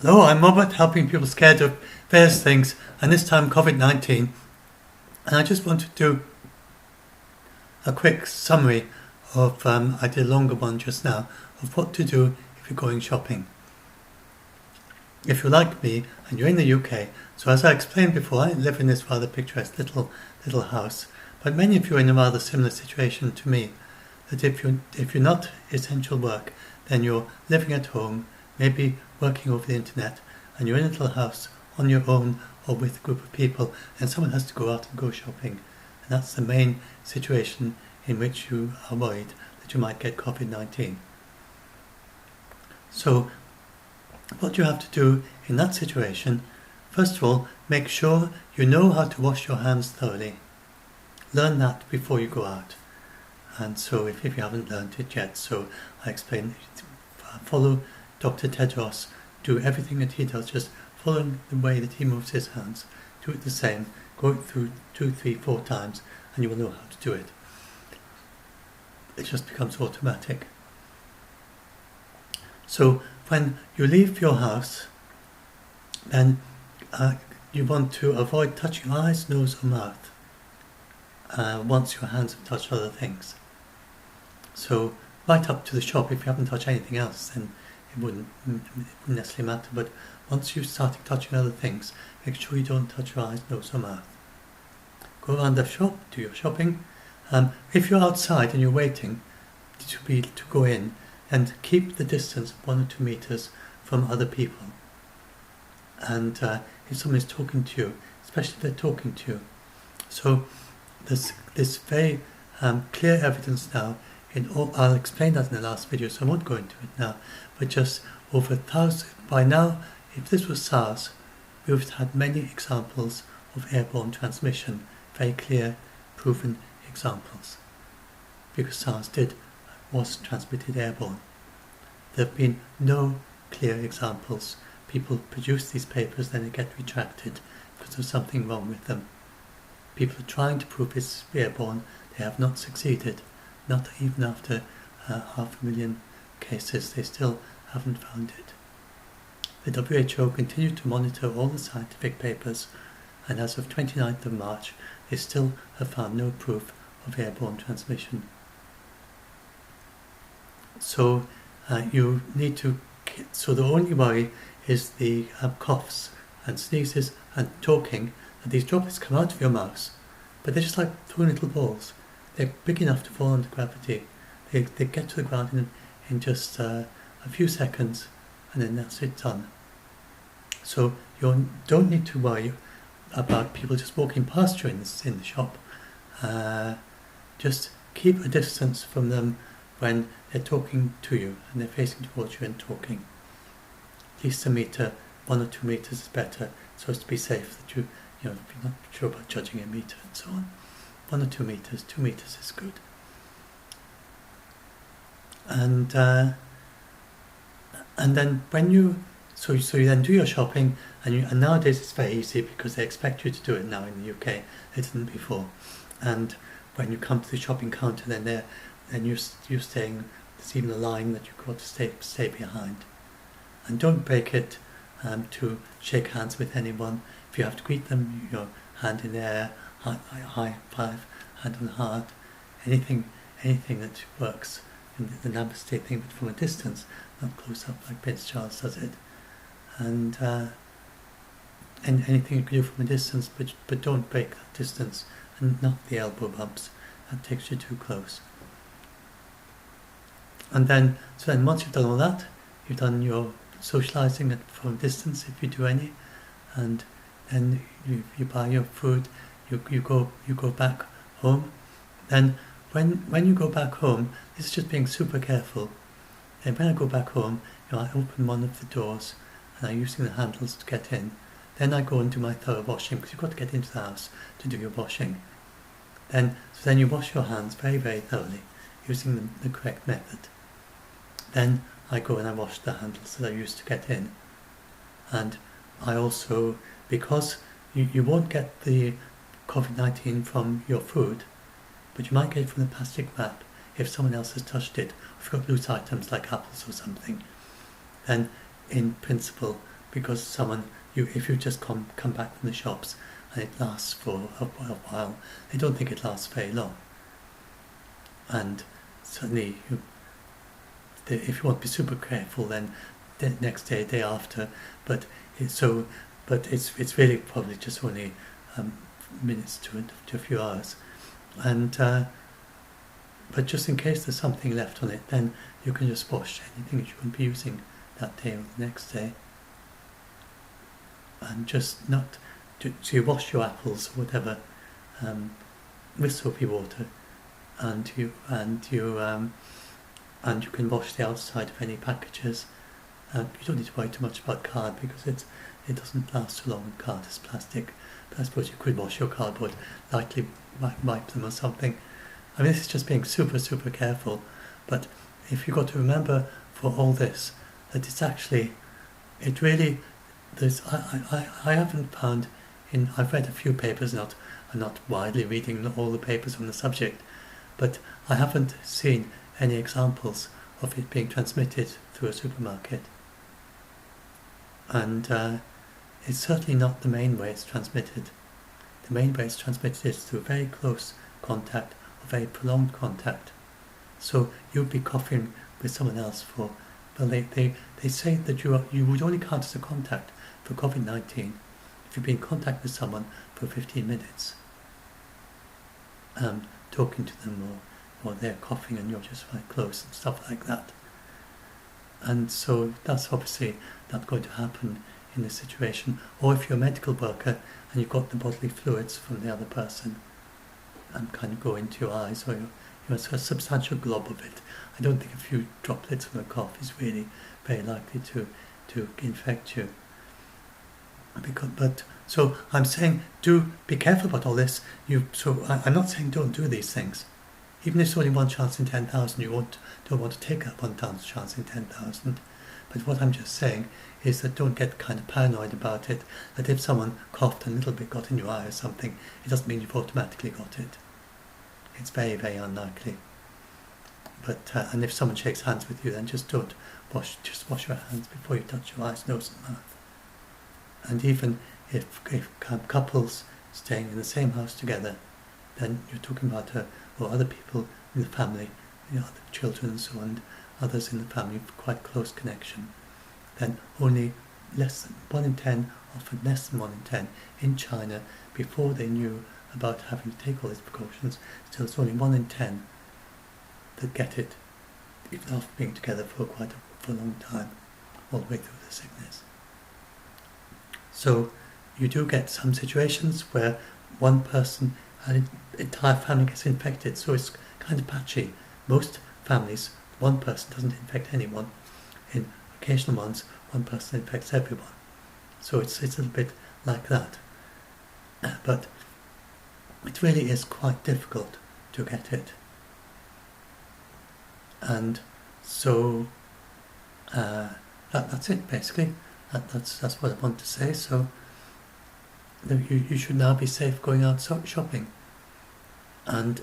Hello, I'm Robert, helping people scared of various things, and this time COVID-19. And I just want to do a quick summary of, I did a longer one just now, of what to do if you're going shopping. If you're like me and you're in the UK, so as I explained before, I live in this rather picturesque little house, but many of you are in a rather similar situation to me, that if you're not essential work, then you're living at home, maybe working over the internet, and you're in a little house on your own or with a group of people, and someone has to go out and go shopping. And that's the main situation in which you are worried that you might get COVID-19. So what you have to do in that situation, first of all, make sure you know how to wash your hands thoroughly. Learn that before you go out. And so if you haven't learned it yet, so I explain, follow Dr. Tedros, do everything that he does, just following the way that he moves his hands. Do it the same, go it through 2, 3, 4 times, and you will know how to do it. It just becomes automatic. So when you leave your house, then you want to avoid touching eyes, nose or mouth once your hands have touched other things. So right up to the shop, if you haven't touched anything else, then it wouldn't necessarily matter, but once you start touching other things, make sure you don't touch your eyes, nose or mouth. Go around the shop, do your shopping. If you're outside and you're waiting to go in, and keep the distance of 1 or 2 meters from other people. And if someone is talking to you, especially if they're talking to you. So there's this very clear evidence now. I'll explain that in the last video, so I won't go into it now. But just over 1,000, by now, if this was SARS, we would have had many examples of airborne transmission, very clear, proven examples. Because SARS was transmitted airborne. There have been no clear examples. People produce these papers, then they get retracted because there's something wrong with them. People are trying to prove it's airborne. They have not succeeded. Not even after 500,000 cases, they still haven't found it. The WHO continued to monitor all the scientific papers, and as of 29th of March, they still have found no proof of airborne transmission. So you need to, so the only worry is the coughs and sneezes and talking, and these droplets come out of your mouth, but they're just like 2 little balls. They're big enough to fall under gravity. They get to the ground in just a few seconds, and then that's it, done. So you don't need to worry about people just walking past you in the shop. Just keep a distance from them when they're talking to you and they're facing towards you and talking. At least a meter, 1 or 2 meters is better, so as to be safe that if you're not sure about judging a meter and so on. 1 or 2 meters, 2 meters is good. And then when you then do your shopping, and nowadays it's very easy because they expect you to do it now in the UK. They didn't before. And when you come to the shopping counter, then you're staying. There's even a line that you've got to stay behind. And don't break it to shake hands with anyone. If you have to greet them, your hand in the air, high five, hand on heart, anything that works. In the namaste thing, but from a distance, not close up like Prince Charles does it. And anything you can do from a distance, but don't break that distance, and not the elbow bumps. That takes you too close. And then once you've done all that, you've done your socialising from a distance, if you do any, and then you buy your food, you go back home. Then when you go back home, this is just being super careful. And when I go back home, I open one of the doors and I'm using the handles to get in. Then I go and do my thorough washing, because you've got to get into the house to do your washing. Then you wash your hands very, very thoroughly, using the correct method. Then I go and I wash the handles that I used to get in. And I also, because you won't get the COVID-19 from your food, but you might get it from the plastic wrap if someone else has touched it. If you've got loose items like apples or something, then in principle, because if you just come back from the shops and it lasts for a while, they don't think it lasts very long. And certainly, if you want to be super careful, then the next day after, but it's really probably just only minutes to a few hours, and but just in case there's something left on it, then you can just wash anything that you won't be using that day or the next day, and just not so you wash your apples or whatever with soapy water, and you can wash the outside of any packages. You don't need to worry too much about card because it doesn't last so long with card as plastic. But I suppose you could wash your cardboard, lightly wipe them or something. I mean, this is just being super, super careful. But if you've got to remember for all this, that it's actually, it really, I haven't found, I've read a few papers, I'm not widely reading all the papers on the subject, but I haven't seen any examples of it being transmitted through a supermarket. And it's certainly not the main way it's transmitted. The main way it's transmitted is through very close contact or very prolonged contact. So you'd be coughing with someone else they say that you would only count as a contact for COVID-19 if you've been in contact with someone for 15 minutes, talking to them or they're coughing and you're just right close and stuff like that. And so that's obviously not going to happen in this situation. Or if you're a medical worker and you've got the bodily fluids from the other person and kind of go into your eyes, or a substantial glob of it, I don't think a few droplets from a cough is really very likely to infect you. So I'm saying, do be careful about all this. I'm not saying don't do these things. Even if it's only 1 chance in 10,000, you don't want to take that 1 chance in 10,000. But what I'm just saying is that don't get kind of paranoid about it, that if someone coughed and a little bit got in your eye or something, it doesn't mean you've automatically got it. It's very, very unlikely. But and if someone shakes hands with you, then just wash your hands before you touch your eyes, nose and mouth. And even if couples staying in the same house together, then you're talking about or other people in the family, other children and so on, others in the family with quite close connection, then only less than 1 in 10, often less than 1 in 10 in China, before they knew about having to take all these precautions, still it's only 1 in 10 that get it, even after being together for a long time, all the way through the sickness. So you do get some situations where one person and the entire family gets infected, so it's kind of patchy. Most families, one person doesn't infect anyone. In occasional ones, one person infects everyone. So it's a little bit like that. But it really is quite difficult to get it. And so that's it basically. That's what I want to say. So you should now be safe going out shopping. And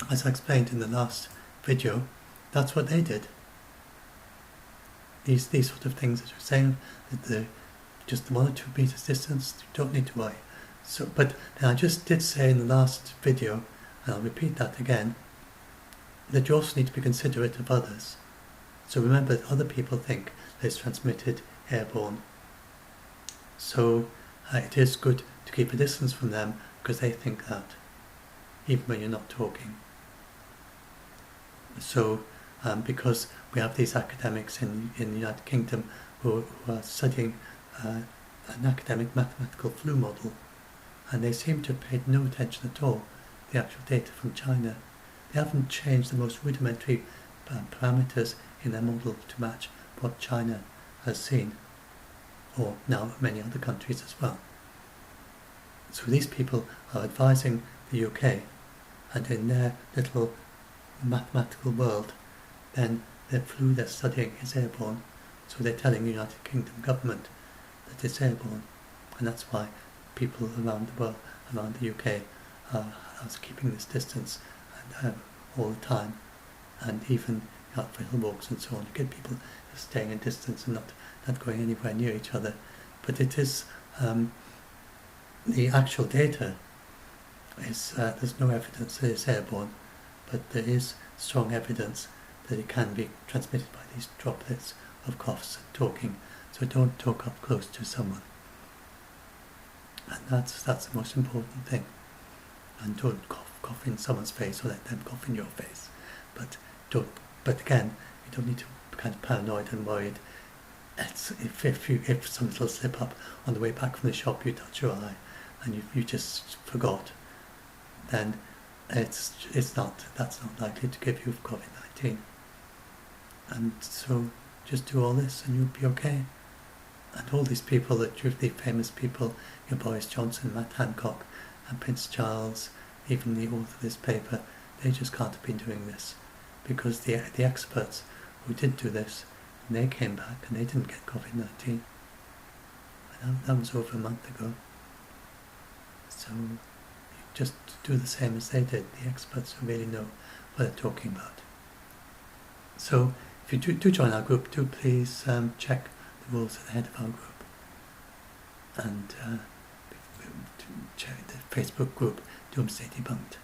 as I explained in the last video, that's what they did. These sort of things that you're saying, that just 1 or 2 meters distance, you don't need to worry. So, but I just did say in the last video, and I'll repeat that again, that you also need to be considerate of others. So remember that other people think that it's transmitted airborne. So it is good to keep a distance from them because they think that, even when you're not talking. So because we have these academics in the United Kingdom who are studying an academic mathematical flu model, and they seem to have paid no attention at all to the actual data from China. They haven't changed the most rudimentary parameters in their model to match what China has seen, or now many other countries as well. So these people are advising the UK, and in their little mathematical world, then the flu they're studying is airborne. So they're telling the United Kingdom government that it's airborne, and that's why people around the world, around the UK, are keeping this distance and all the time. And even out for hill walks and so on, you get people staying in distance and not not going anywhere near each other. But it is, the actual data is, there's no evidence that it's airborne, but there is strong evidence that it can be transmitted by these droplets of coughs and talking. So don't talk up close to someone. And that's the most important thing. And don't cough in someone's face or let them cough in your face. But again, you don't need to be kind of paranoid and worried. It's, if some little slip up on the way back from the shop, you touch your eye and you just forgot, then that's not likely to give you COVID-19. And so just do all this and you'll be okay. And all these people that you've, the famous people, your Boris Johnson, Matt Hancock, and Prince Charles, even the author of this paper, they just can't have been doing this, because the experts who did do this, and they came back and they didn't get COVID-19. And that was over a month ago. So you just do the same as they did, the experts who really know what they're talking about. So if you do join our group, do please check the rules at the head of our group. And check the Facebook group, Doomsday Debunked.